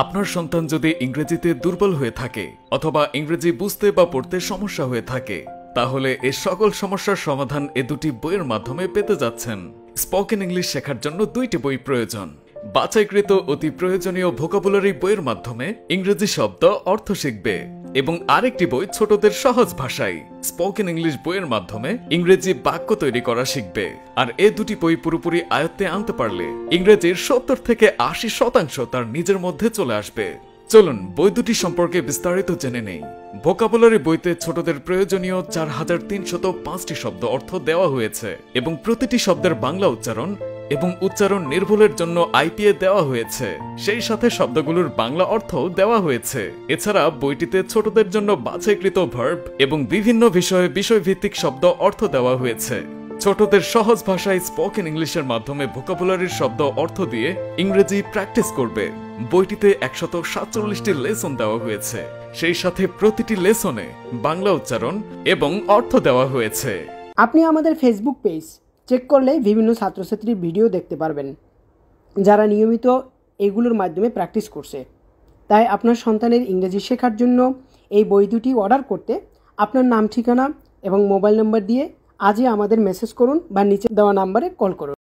আপনার সন্তান যদি ইংরেজিতে দুর্বল হয়ে থাকে অথবা ইংরেজি বুঝতে বা পড়তে সমস্যা হয়ে থাকে তাহলে এই সকল সমস্যার সমাধান এ দুটি বইয়ের মাধ্যমে পেতে যাচ্ছেন। স্পোকেন ইংলিশ শেখার জন্য দুইটি বই প্রয়োজন। বাছাইকৃত অতি প্রয়োজনীয় ভোকাবুলারি বইয়ের মাধ্যমে ইংরেজি শব্দ অর্থ শিখবে এবং আরেকটি বই ছোটদের সহজ ভাষায় স্পোকেন ইংলিশ বইয়ের মাধ্যমে ইংরেজি বাক্য তৈরি করা শিখবে। আর এ দুটি বই পুরোপুরি আয়ত্তে আনতে পারলে ইংরেজির 70 থেকে 80% তার নিজের মধ্যে চলে আসবে। চলুন বই দুটি সম্পর্কে বিস্তারিত জেনে নেই। ভোকাবুলারি বইতে ছোটদের প্রয়োজনীয় 4305টি শব্দ অর্থ দেওয়া হয়েছে এবং প্রতিটি শব্দের বাংলা উচ্চারণ এবং উচ্চারণ নির্ভুলের জন্য আইপিএ দেওয়া হয়েছে। সেই সাথে শব্দগুলোর বাংলা অর্থও দেওয়া হয়েছে। এছাড়া বইটিতে ছোটদের জন্য বাছাইকৃত ভার্ব এবং বিভিন্ন বিষয়ে বিষয়ভিত্তিক শব্দ অর্থ দেওয়া হয়েছে। ছোটদের সহজ ভাষায় স্পোকেন ইংলিশের মাধ্যমে ভোকাবুলারির শব্দ অর্থ দিয়ে ইংরেজি প্র্যাকটিস করবে। বইটিতে 147টি লেসন দেওয়া হয়েছে। সেই সাথে প্রতিটি লেসনে বাংলা উচ্চারণ এবং অর্থ দেওয়া হয়েছে। আপনি আমাদের ফেসবুক পেজ চেক করলে বিভিন্ন ছাত্রছাত্রীর ভিডিও দেখতে পারবেন যারা নিয়মিত এগুলোর মাধ্যমে প্র্যাকটিস করছে। তাই আপনার সন্তানের ইংরেজি শেখার জন্য এই বই দুটি অর্ডার করতে আপনার নাম, ঠিকানা এবং মোবাইল নম্বর দিয়ে আজই আমাদের মেসেজ করুন বা নিচে দেওয়া নাম্বারে কল করুন।